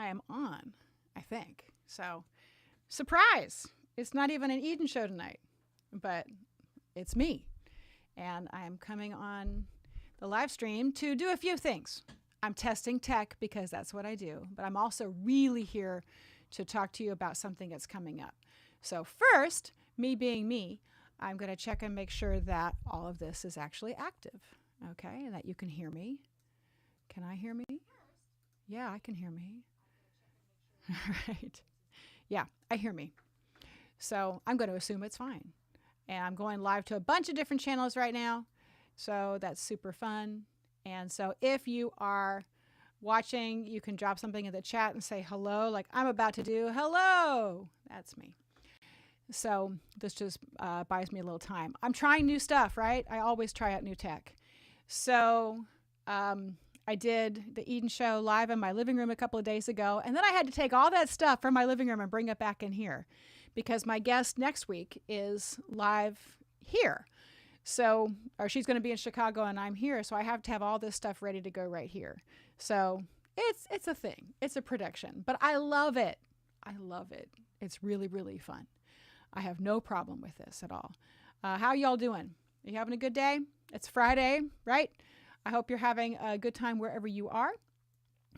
I am on, I think. So, surprise! It's not even an Eden show tonight, but it's me. And I am coming on the live stream to do a few things. I'm testing tech because that's what I do, but I'm also really here to talk to you about something that's coming up. So first, me being me, I'm going to check and make sure that all of this is actually active, okay, and that you can hear me. Can I hear me? Yeah, I can hear me. All right. Yeah, I hear me. So I'm going to assume it's fine. And I'm going live to a bunch of different channels right now. So that's super fun. And so if you are watching, you can drop something in the chat and say hello, like I'm about to do. Hello. That's me. So this just buys me a little time. I'm trying new stuff, right? I always try out new tech. So I did the Eden show live in my living room a couple of days ago. And then I had to take all that stuff from my living room and bring it back in here because my guest next week is live here. So, or she's going to be in Chicago and I'm here. So I have to have all this stuff ready to go right here. So it's a thing. It's a production, but I love it. I love it. It's really, really fun. I have no problem with this at all. How y'all doing? Are you having a good day? It's Friday, right? I hope you're having a good time wherever you are.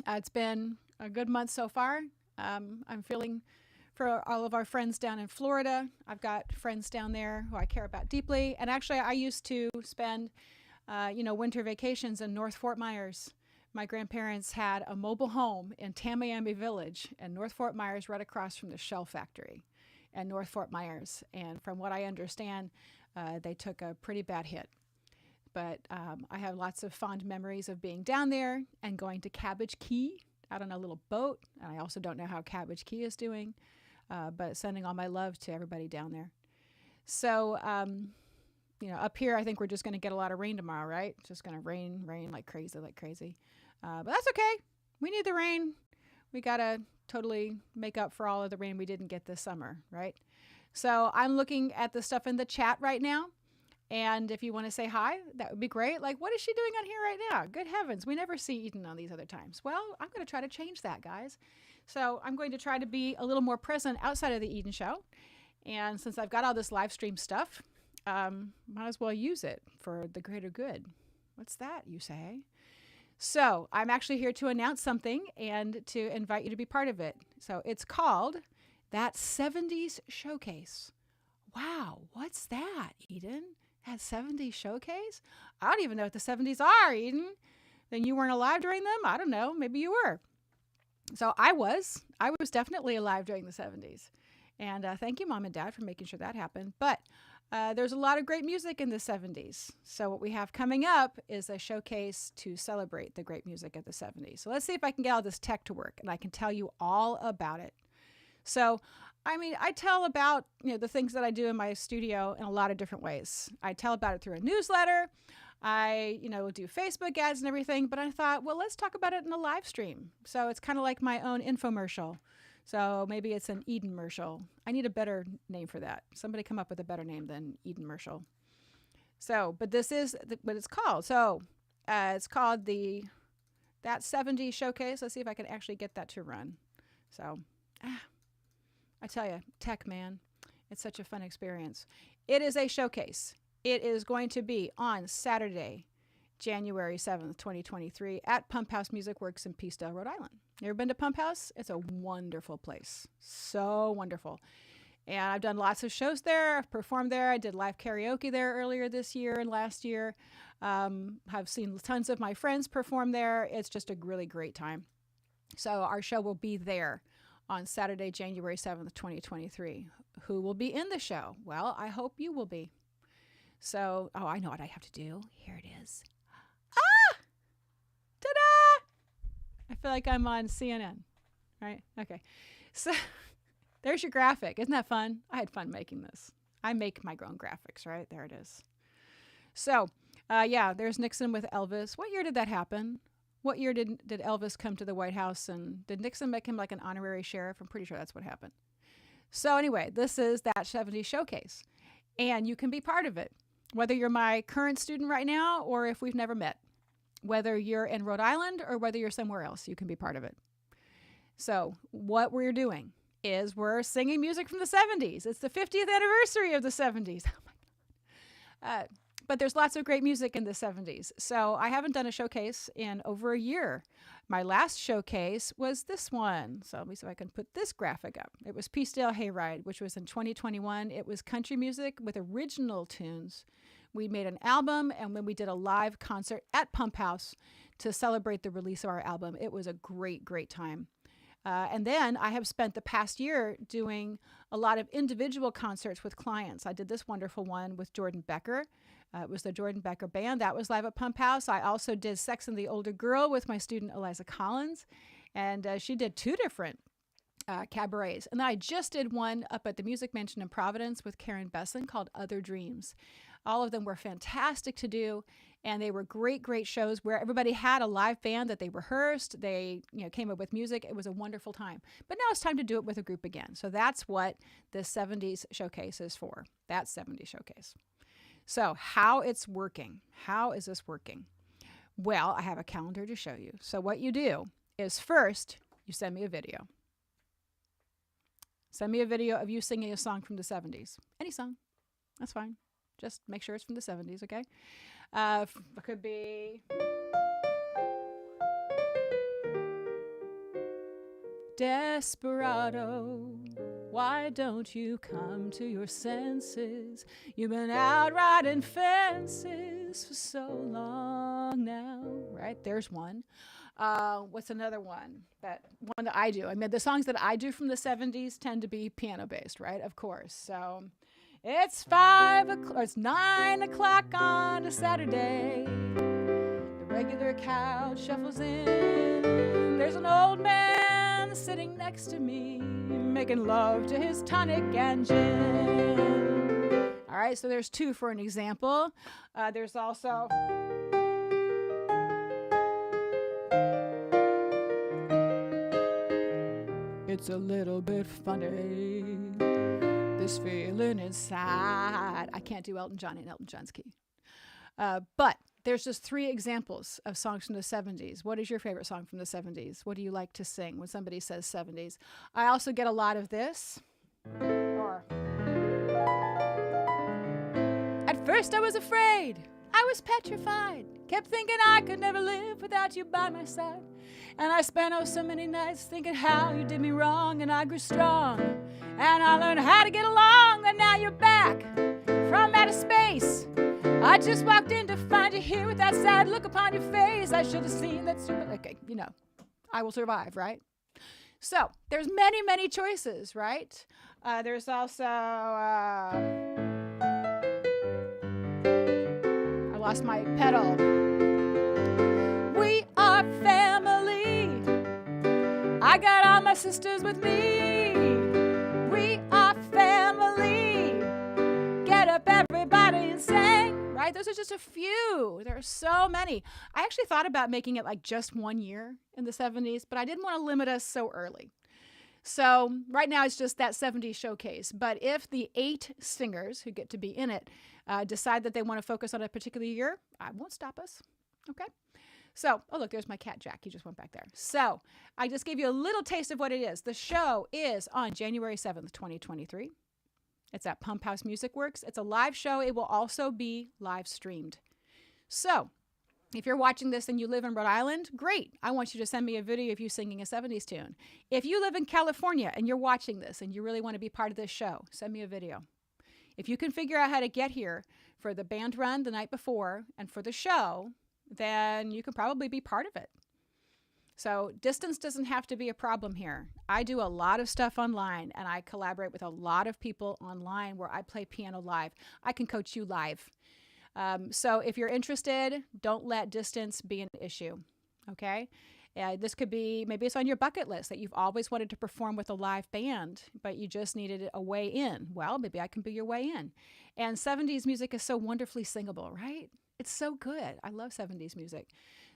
It's been a good month so far. I'm feeling for all of our friends down in Florida. I've got friends down there who I care about deeply. And actually, I used to spend, winter vacations in North Fort Myers. My grandparents had a mobile home in Tamiami Village in North Fort Myers, right across from the Shell factory in North Fort Myers. And from what I understand, they took a pretty bad hit. But I have lots of fond memories of being down there and going to Cabbage Key out on a little boat. And I also don't know how Cabbage Key is doing. But sending all my love to everybody down there. So, up here, I think we're just going to get a lot of rain tomorrow, right? It's just going to rain like crazy. But that's okay. We need the rain. We got to totally make up for all of the rain we didn't get this summer, right? So I'm looking at the stuff in the chat right now. And if you want to say hi, that would be great. Like, what is she doing on here right now? Good heavens. We never see Eden on these other times. Well, I'm going to try to change that, guys. So I'm going to try to be a little more present outside of the Eden show. And since I've got all this live stream stuff, might as well use it for the greater good. What's that, you say? So I'm actually here to announce something and to invite you to be part of it. So it's called That 70s Showcase. Wow, what's that, Eden? That 70s Showcase? I don't even know what the 70s are, Eden. Then you weren't alive during them? I don't know. Maybe you were. So I was definitely alive during the 70s. And thank you, Mom and Dad, for making sure that happened. But there's a lot of great music in the 70s. So what we have coming up is a showcase to celebrate the great music of the 70s. So let's see if I can get all this tech to work, and I can tell you all about it. So, I tell about the things that I do in my studio in a lot of different ways. I tell about it through a newsletter. I, do Facebook ads and everything, but I thought, well, let's talk about it in a live stream. So it's kind of like my own infomercial. So maybe it's an Eden-mercial. I need a better name for that. Somebody come up with a better name than Eden-mercial. So, but this is what it's called. So it's called That 70s Showcase. Let's see if I can actually get that to run. So, I tell you, tech, man, it's such a fun experience. It is a showcase. It is going to be on Saturday, January 7th, 2023 at Pump House Music Works in Peacedale, Rhode Island. You ever been to Pump House? It's a wonderful place. So wonderful. And I've done lots of shows there. I've performed there. I did live karaoke there earlier this year and last year. I've seen tons of my friends perform there. It's just a really great time. So our show will be there on Saturday, January 7th, 2023. Who will be in the show? Well, I hope you will be. So, I know what I have to do. Here it is. Ah! Ta-da! I feel like I'm on CNN, right? Okay. So there's your graphic. Isn't that fun? I had fun making this. I make my own graphics, right? There it is. So, there's Nixon with Elvis. What year did that happen? What year did Elvis come to the White House, and did Nixon make him like an honorary sheriff? I'm pretty sure that's what happened. So anyway, this is That 70s Showcase, and you can be part of it, whether you're my current student right now or if we've never met, whether you're in Rhode Island or whether you're somewhere else, you can be part of it. So what we're doing is we're singing music from the 70s. It's the 50th anniversary of the 70s. Oh my God. But there's lots of great music in the 70s. So I haven't done a showcase in over a year. My last showcase was this one. So let me see if I can put this graphic up. It was Peacedale Hayride, which was in 2021. It was country music with original tunes. We made an album, and when we did a live concert at Pump House to celebrate the release of our album, it was a great, great time. And then I have spent the past year doing a lot of individual concerts with clients. I did this wonderful one with Jordan Becker. It was the Jordan Becker Band. That was live at Pump House. I also did Sex and the Older Girl with my student Eliza Collins. And she did 2 different cabarets. And then I just did one up at the Music Mansion in Providence with Karen Besson called Other Dreams. All of them were fantastic to do, and they were great, great shows where everybody had a live band that they rehearsed. They, came up with music. It was a wonderful time. But now it's time to do it with a group again. So that's what the 70s showcase is for. That 70s showcase. So how it's working. How is this working? Well, I have a calendar to show you. So what you do is first, you send me a video. Send me a video of you singing a song from the 70s. Any song. That's fine. Just make sure it's from the 70s, okay? It could be Desperado, why don't you come to your senses? You've been out riding fences for so long now. Right, there's one. What's another one? That I do. I mean, the songs that I do from the 70s tend to be piano-based, right? Of course. So it's 9 o'clock on a Saturday. The regular crowd shuffles in. There's an old man sitting next to me, making love to his tonic and gin. All right, so there's 2 for an example. There's also it's a little bit funny, this feeling inside. I can't do Elton John in Elton John's key. But there's just 3 examples of songs from the 70s. What is your favorite song from the 70s? What do you like to sing when somebody says 70s? I also get a lot of this. Or, at first I was afraid. I was petrified. Kept thinking I could never live without you by my side. And I spent so many nights thinking how you did me wrong. And I grew strong. And I learned how to get along. And now you're back from outer space. I just walked in to find you here with that sad look upon your face. I should have seen that super... Okay, I will survive, right? So there's many, many choices, right? There's also... I lost my pedal. We are family. I got all my sisters with me. We are family. Get up, everybody, and sing. Right? Those are just a few. There are so many. I actually thought about making it like just 1 year in the 70s, but I didn't want to limit us so early. So right now it's just that 70s showcase. But if the 8 singers who get to be in it decide that they want to focus on a particular year, I won't stop us. Okay? So, oh look, there's my cat Jack. He just went back there. So I just gave you a little taste of what it is. The show is on January 7th, 2023. It's at Pump House Music Works. It's a live show. It will also be live streamed. So if you're watching this and you live in Rhode Island, great. I want you to send me a video of you singing a 70s tune. If you live in California and you're watching this and you really want to be part of this show, send me a video. If you can figure out how to get here for the band run the night before and for the show, then you can probably be part of it. So distance doesn't have to be a problem here. I do a lot of stuff online, and I collaborate with a lot of people online where I play piano live. I can coach you live. So if you're interested, don't let distance be an issue, okay? This could be, maybe it's on your bucket list that you've always wanted to perform with a live band, but you just needed a way in. Well, maybe I can be your way in. And 70s music is so wonderfully singable, right? It's so good. I love 70s music.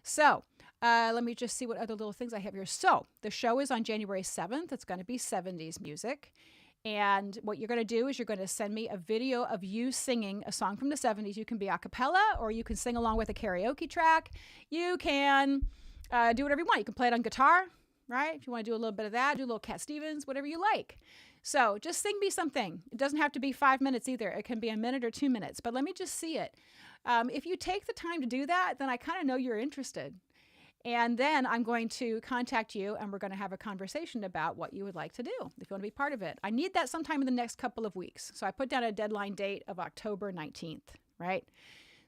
So let me just see what other little things I have here. So the show is on January 7th. It's going to be 70s music. And what you're going to do is you're going to send me a video of you singing a song from the 70s. You can be a cappella, or you can sing along with a karaoke track. You can do whatever you want. You can play it on guitar. right? If you want to do a little bit of that, do a little Cat Stevens, whatever you like. So just sing me something. It doesn't have to be 5 minutes either. It can be a minute or 2 minutes, but let me just see it. If you take the time to do that, then I kind of know you're interested. And then I'm going to contact you and we're going to have a conversation about what you would like to do if you want to be part of it. I need that sometime in the next couple of weeks. So I put down a deadline date of October 19th, right?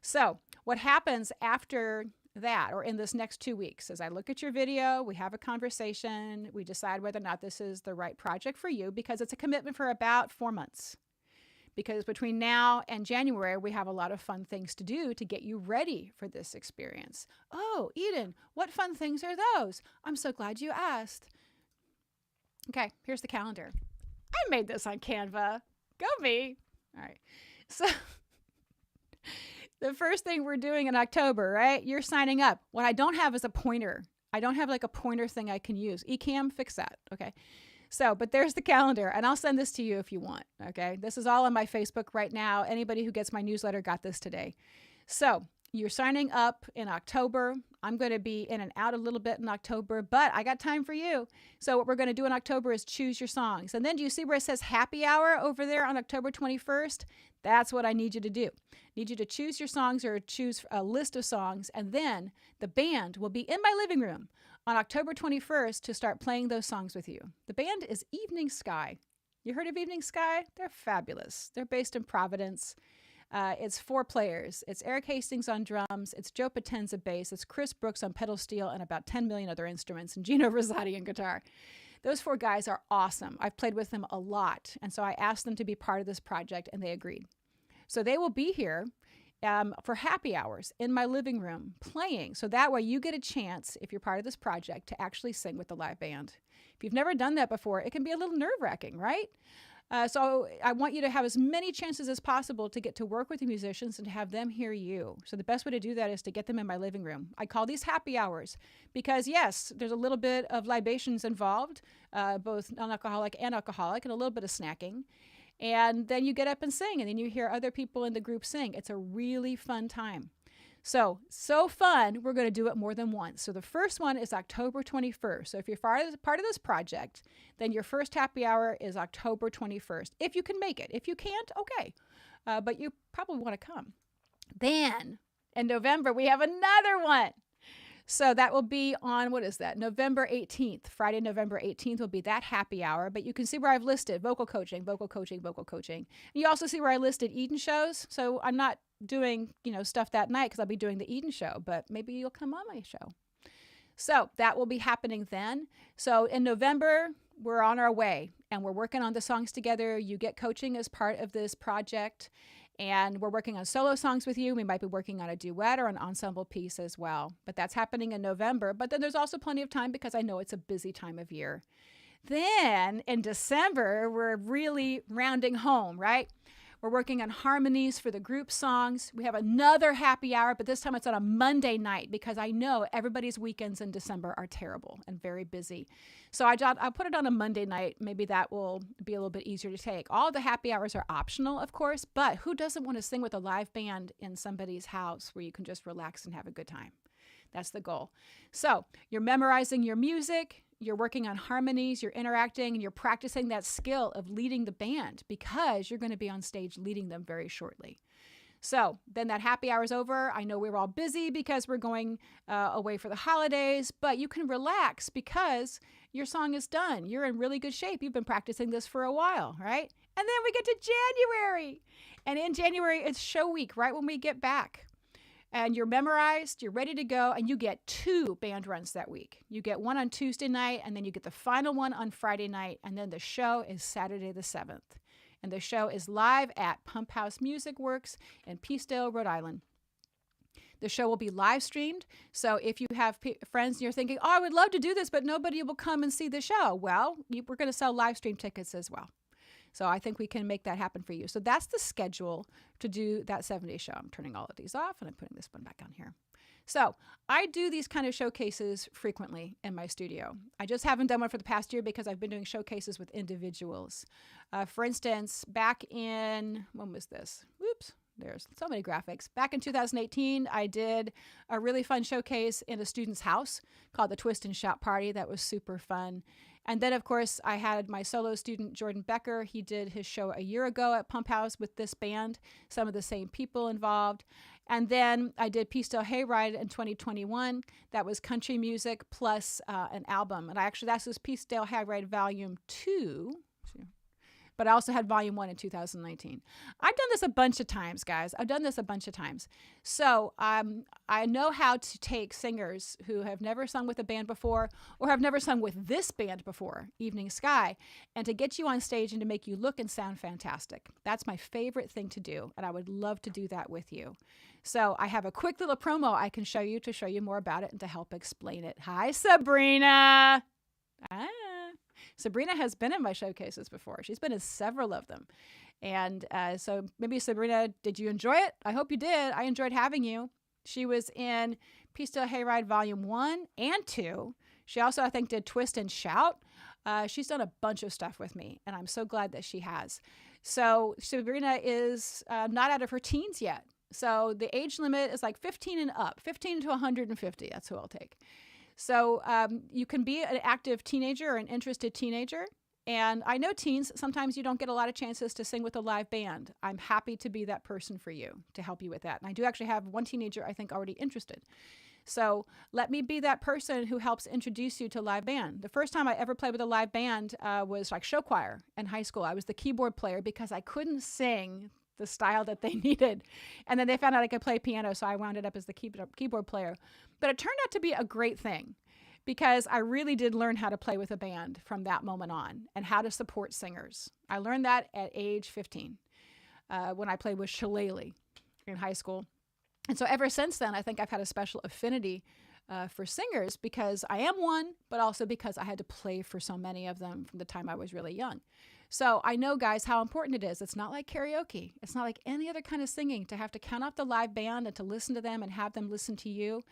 So what happens after that, or in this next 2 weeks, is I look at your video, we have a conversation, we decide whether or not this is the right project for you, because it's a commitment for about 4 months. Because between now and January, we have a lot of fun things to do to get you ready for this experience. Oh, Eden, what fun things are those? I'm so glad you asked. Okay, here's the calendar. I made this on Canva. Go me. All right. So the first thing we're doing in October, right? You're signing up. What I don't have is a pointer. I don't have like a pointer thing I can use. Ecamm, fix that. Okay. So, but there's the calendar, and I'll send this to you if you want. Okay. This is all on my Facebook right now. Anybody who gets my newsletter got this today. So you're signing up in October. I'm going to be in and out a little bit in October, but I got time for you. So what we're going to do in October is choose your songs. And then do you see where it says happy hour over there on October 21st? That's what I need you to do. I need you to choose your songs or choose a list of songs. And then the band will be in my living room on October 21st to start playing those songs with you. The band is Evening Sky. You heard of Evening Sky? They're fabulous. They're based in Providence. It's 4 players. It's Eric Hastings on drums. It's Joe Potenza bass. It's Chris Brooks on pedal steel and about 10 million other instruments, and Gino Rosati on guitar. Those 4 guys are awesome. I've played with them a lot. And so I asked them to be part of this project, and they agreed. So they will be here for happy hours in my living room playing. So that way you get a chance, if you're part of this project, to actually sing with the live band. If you've never done that before, it can be a little nerve-wracking, right? So I want you to have as many chances as possible to get to work with the musicians and to have them hear you. So the best way to do that is to get them in my living room. I call these happy hours because, yes, there's a little bit of libations involved, both non-alcoholic and alcoholic, and a little bit of snacking. And then you get up and sing, and then you hear other people in the group sing. It's a really fun time. So fun, we're going to do it more than once. So the first one is October 21st. So if you're part of this project, then your first happy hour is October 21st. If you can make it. If you can't, okay. But you probably want to come. Then in November, we have another one. So that will be on, what is that? November 18th. Friday, November 18th will be that happy hour. But you can see where I've listed vocal coaching, vocal coaching, vocal coaching. And you also see where I listed Eden shows. So I'm not doing, stuff that night because I'll be doing the Eden show, but maybe you'll come on my show. So that will be happening then. So in November, we're on our way and we're working on the songs together. You get coaching as part of this project. And we're working on solo songs with you. We might be working on a duet or an ensemble piece as well. But that's happening in November. But then there's also plenty of time because I know it's a busy time of year. Then in December, we're really rounding home, right? We're working on harmonies for the group songs. We have another happy hour, but this time it's on a Monday night because I know everybody's weekends in December are terrible and very busy. So I'll put it on a Monday night. Maybe that will be a little bit easier to take. All the happy hours are optional, of course, but who doesn't want to sing with a live band in somebody's house where you can just relax and have a good time? That's the goal. So you're memorizing your music. You're working on harmonies, you're interacting, and you're practicing that skill of leading the band because you're going to be on stage leading them very shortly. So then that happy hour is over. I know we're all busy because we're going away for the holidays, but you can relax because your song is done. You're in really good shape. You've been practicing this for a while, right? And then we get to January. And in January, it's show week, right when we get back. And you're memorized, you're ready to go, and you get 2 band runs that week. You get one on Tuesday night, and then you get the final one on Friday night, and then the show is Saturday the 7th. And the show is live at Pump House Music Works in Peacedale, Rhode Island. The show will be live streamed, so if you have friends and you're thinking, oh, I would love to do this, but nobody will come and see the show, well, we're going to sell live stream tickets as well. So I think we can make that happen for you. So that's the schedule to do that 7-day show. I'm turning all of these off and I'm putting this one back on here. So I do these kind of showcases frequently in my studio. I just haven't done one for the past year because I've been doing showcases with individuals. For instance, back in, when was this? there's so many graphics. Back in 2018, I did a really fun showcase in a student's house called the Twist and Shout Party. That was super fun. And then, of course, I had my solo student, Jordan Becker. He did his show a year ago at Pump House with this band, some of the same people involved. And then I did Peacedale Hayride in 2021. That was country music plus an album. And that's this Peacedale Hayride Volume 2. But I also had Volume 1 in 2019. I've done this a bunch of times, guys. I've done this a bunch of times. So I know how to take singers who have never sung with a band before or have never sung with this band before, Evening Sky, and to get you on stage and to make you look and sound fantastic. That's my favorite thing to do, and I would love to do that with you. So I have a quick little promo I can show you to show you more about it and to help explain it. Hi, Sabrina. Sabrina has been in my showcases before. She's been in several of them. And so maybe, Sabrina, did you enjoy it? I hope you did. I enjoyed having you. She was in Peacedale Hayride Volume 1 and 2. She also, I think, did Twist and Shout. She's done a bunch of stuff with me, and I'm so glad that she has. So Sabrina is not out of her teens yet. So the age limit is like 15 and up, 15 to 150. That's who I'll take. So you can be an active teenager or an interested teenager. And I know teens, sometimes you don't get a lot of chances to sing with a live band. I'm happy to be that person for you, to help you with that. And I do actually have one teenager, I think, already interested. So let me be that person who helps introduce you to live band. The first time I ever played with a live band was like show choir in high school. I was the keyboard player because I couldn't sing the style that they needed. And then they found out I could play piano, so I wound up as the keyboard player. But it turned out to be a great thing because I really did learn how to play with a band from that moment on and how to support singers. I learned that at age 15 when I played with Shillelagh in high school. And so ever since then, I think I've had a special affinity for singers because I am one, but also because I had to play for so many of them from the time I was really young. So I know, guys, how important it is. It's not like karaoke. It's not like any other kind of singing to have to count off the live band and to listen to them and have them listen to you.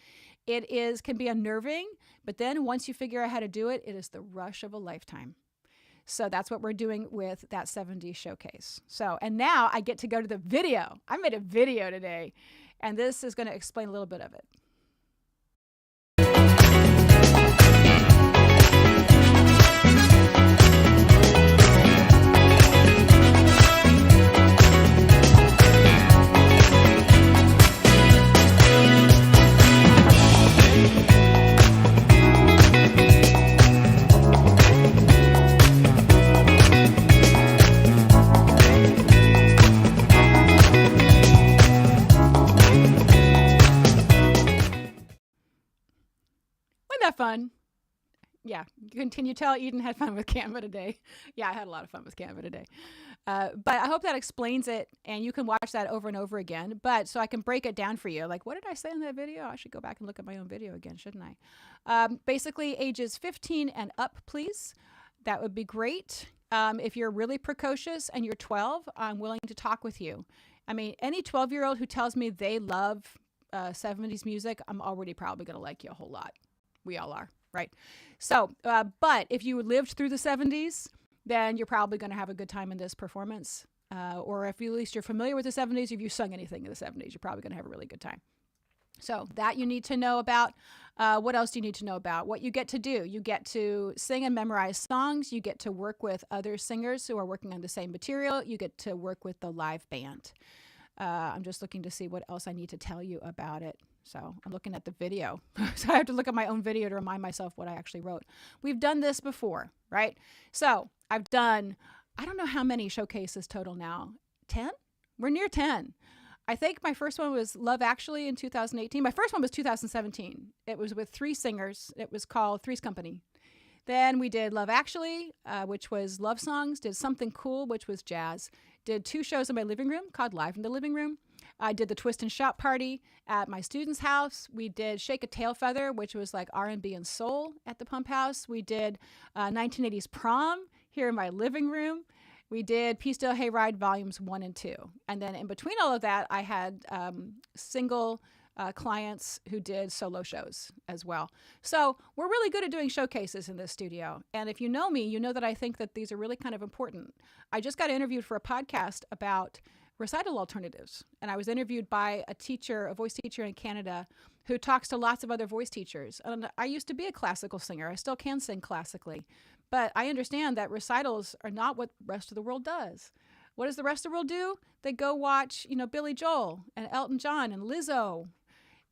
Can be unnerving, but then once you figure out how to do it, it is the rush of a lifetime. So that's what we're doing with that 70s showcase. So, and now I get to go to the video. I made a video today, and this is going to explain a little bit of it. Fun. Yeah, can you tell Eden had fun with Canva today? Yeah, I had a lot of fun with Canva today. But I hope that explains it, and you can watch that over and over again. But so I can break it down for you. Like, what did I say in that video? I should go back and look at my own video again, shouldn't I? Basically, ages 15 and up, please. That would be great. If you're really precocious and you're 12, I'm willing to talk with you. I mean, any 12-year-old who tells me they love 70s music, I'm already probably going to like you a whole lot. We all are, right? So, but if you lived through the 70s, then you're probably going to have a good time in this performance. Or if at least you're familiar with the 70s, if you sung anything in the 70s, you're probably going to have a really good time. So that you need to know about. What else do you need to know about? What you get to do. You get to sing and memorize songs. You get to work with other singers who are working on the same material. You get to work with the live band. I'm just looking to see what else I need to tell you about it. So I'm looking at the video. So I have to look at my own video to remind myself what I actually wrote. We've done this before, right? So I've done, I don't know how many showcases total now. 10? We're near 10. I think my first one was Love Actually in 2018. My first one was 2017. It was with 3 singers. It was called Three's Company. Then we did Love Actually, which was love songs. Did Something Cool, which was jazz. Did 2 shows in my living room called Live in the Living Room. I did the Twist and Shout Party at my student's house. We did Shake a Tail Feather, which was like R&B and soul at the Pump House. We did 1980s Prom here in my living room. We did Peacedale Hayride Volumes 1 and 2. And then in between all of that, I had single clients who did solo shows as well. So we're really good at doing showcases in this studio. And if you know me, you know that I think that these are really kind of important. I just got interviewed for a podcast about recital alternatives. And I was interviewed by a voice teacher in Canada who talks to lots of other voice teachers. And I used to be a classical singer. I still can sing classically. But I understand that recitals are not what the rest of the world does. What does the rest of the world do? They go watch, Billy Joel and Elton John and Lizzo.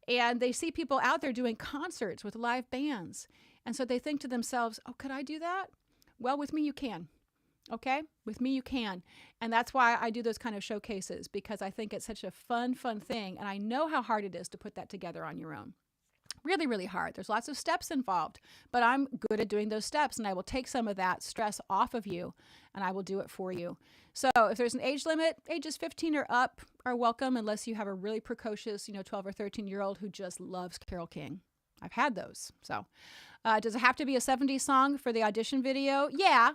And they see people out there doing concerts with live bands. And so they think to themselves, oh, could I do that? Well, with me, you can. Okay? With me, you can. And that's why I do those kind of showcases, because I think it's such a fun thing. And I know how hard it is to put that together on your own. Really, really hard. There's lots of steps involved, but I'm good at doing those steps, and I will take some of that stress off of you, and I will do it for you. So if there's an age limit, ages 15 or up are welcome, unless you have a really precocious, 12 or 13-year-old who just loves Carole King. I've had those. So does it have to be a 70s song for the audition video? Yeah.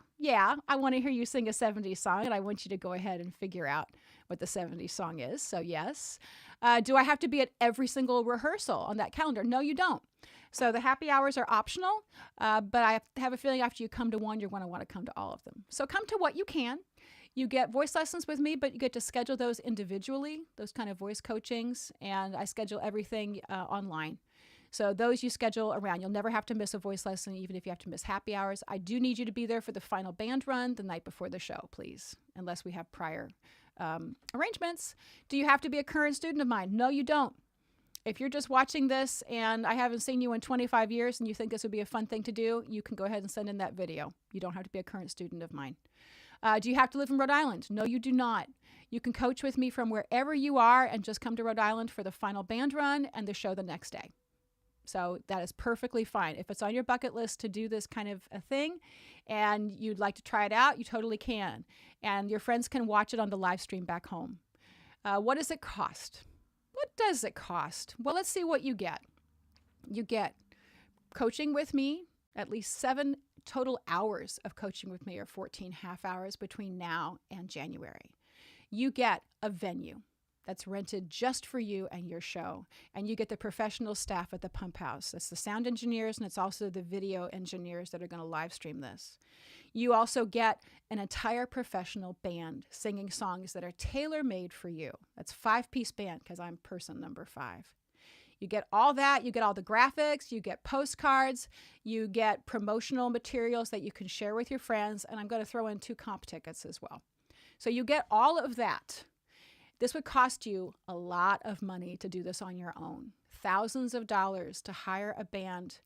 I want to hear you sing a 70s song, and I want you to go ahead and figure out what the 70s song is. So yes. Do I have to be at every single rehearsal on that calendar? No, you don't. So the happy hours are optional, but I have a feeling after you come to one, you're going to want to come to all of them. So come to what you can. You get voice lessons with me, but you get to schedule those individually, those kind of voice coachings, and I schedule everything online. So those you schedule around. You'll never have to miss a voice lesson, even if you have to miss happy hours. I do need you to be there for the final band run the night before the show, please, unless we have prior arrangements. Do you have to be a current student of mine? No, you don't. If you're just watching this and I haven't seen you in 25 years and you think this would be a fun thing to do, you can go ahead and send in that video. You don't have to be a current student of mine. Do you have to live in Rhode Island? No, you do not. You can coach with me from wherever you are and just come to Rhode Island for the final band run and the show the next day. So that is perfectly fine. If it's on your bucket list to do this kind of a thing and you'd like to try it out, you totally can. And your friends can watch it on the live stream back home. What does it cost? What does it cost? Well, let's see what you get. You get coaching with me, at least 7 total hours of coaching with me, or 14 half hours between now and January. You get a venue that's rented just for you and your show. And you get the professional staff at the Pump House. It's the sound engineers, and it's also the video engineers that are going to live stream this. You also get an entire professional band singing songs that are tailor-made for you. That's 5-piece band, because I'm person number 5. You get all that. You get all the graphics. You get postcards. You get promotional materials that you can share with your friends. And I'm going to throw in 2 comp tickets as well. So you get all of that. This would cost you a lot of money to do this on your own. Thousands of dollars to hire a band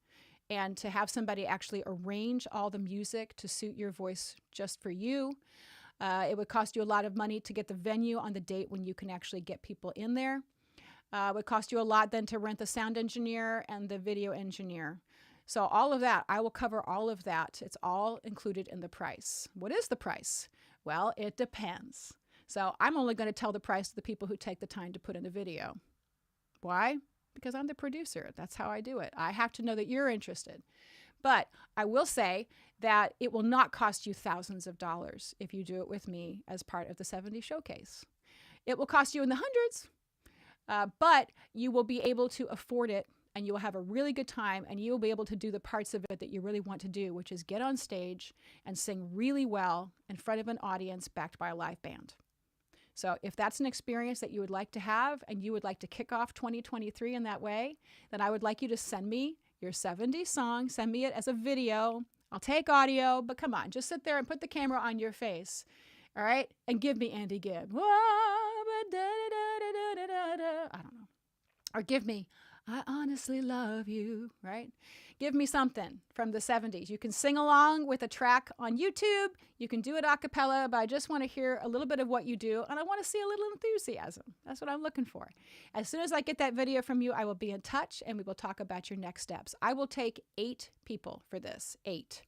and to have somebody actually arrange all the music to suit your voice just for you. It would cost you a lot of money to get the venue on the date when you can actually get people in there. It would cost you a lot then to rent the sound engineer and the video engineer. So all of that, I will cover all of that. It's all included in the price. What is the price? Well, it depends. So I'm only going to tell the price to the people who take the time to put in a video. Why? Because I'm the producer. That's how I do it. I have to know that you're interested. But I will say that it will not cost you thousands of dollars if you do it with me as part of the 70 Showcase. It will cost you in the hundreds, but you will be able to afford it, and you will have a really good time, and you will be able to do the parts of it that you really want to do, which is get on stage and sing really well in front of an audience backed by a live band. So if that's an experience that you would like to have and you would like to kick off 2023 in that way, then I would like you to send me your 70s song. Send me it as a video. I'll take audio, but come on, just sit there and put the camera on your face, all right? And give me Andy Gibb. I don't know. Or give me I Honestly Love You, right? Give me something from the 70s. You can sing along with a track on YouTube. You can do it a cappella, but I just want to hear a little bit of what you do, and I want to see a little enthusiasm. That's what I'm looking for. As soon as I get that video from you, I will be in touch, and we will talk about your next steps. I will take 8 people for this, 8.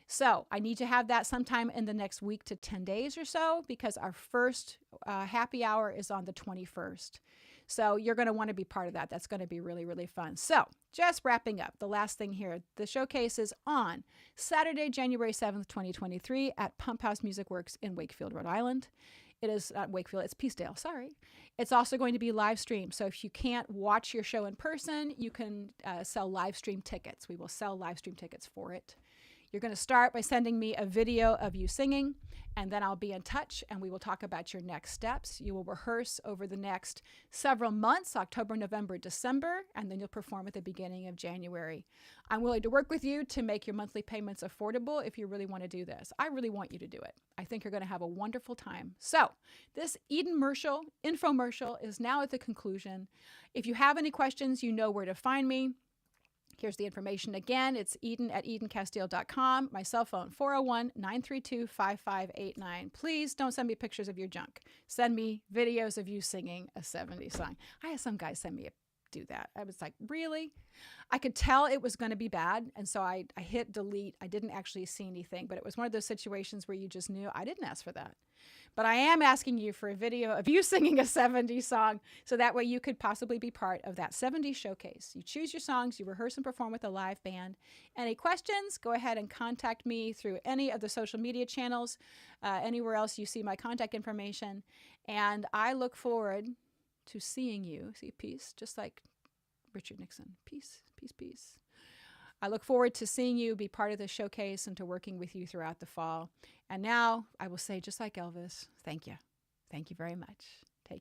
So I need to have that sometime in the next week to 10 days or so, because our first happy hour is on the 21st. So you're going to want to be part of that. That's going to be really, really fun. So just wrapping up, the last thing here, the showcase is on Saturday, January 7th, 2023 at Pump House Music Works in Wakefield, Rhode Island. It is not Wakefield, it's Peacedale, sorry. It's also going to be live streamed. So if you can't watch your show in person, you can sell live stream tickets. We will sell live stream tickets for it. You're going to start by sending me a video of you singing, and then I'll be in touch and we will talk about your next steps. You will rehearse over the next several months, October, November, December, and then you'll perform at the beginning of January. I'm willing to work with you to make your monthly payments affordable if you really want to do this. I really want you to do it. I think you're going to have a wonderful time. So this infomercial is now at the conclusion. If you have any questions, you know where to find me. Here's the information again. It's eden@edencastile.com. My cell phone, 401-932-5589. Please don't send me pictures of your junk. Send me videos of you singing a 70s song. I had some guys send me do that. I was like, really? I could tell it was going to be bad. And so I hit delete. I didn't actually see anything, but it was one of those situations where you just knew I didn't ask for that. But I am asking you for a video of you singing a 70s song so that way you could possibly be part of that 70s showcase. You choose your songs, you rehearse and perform with a live band. Any questions, go ahead and contact me through any of the social media channels, anywhere else you see my contact information. And I look forward to seeing you. See, peace, just like Richard Nixon. Peace, peace, peace. I look forward to seeing you be part of the showcase and to working with you throughout the fall. And now I will say, just like Elvis, thank you. Thank you very much.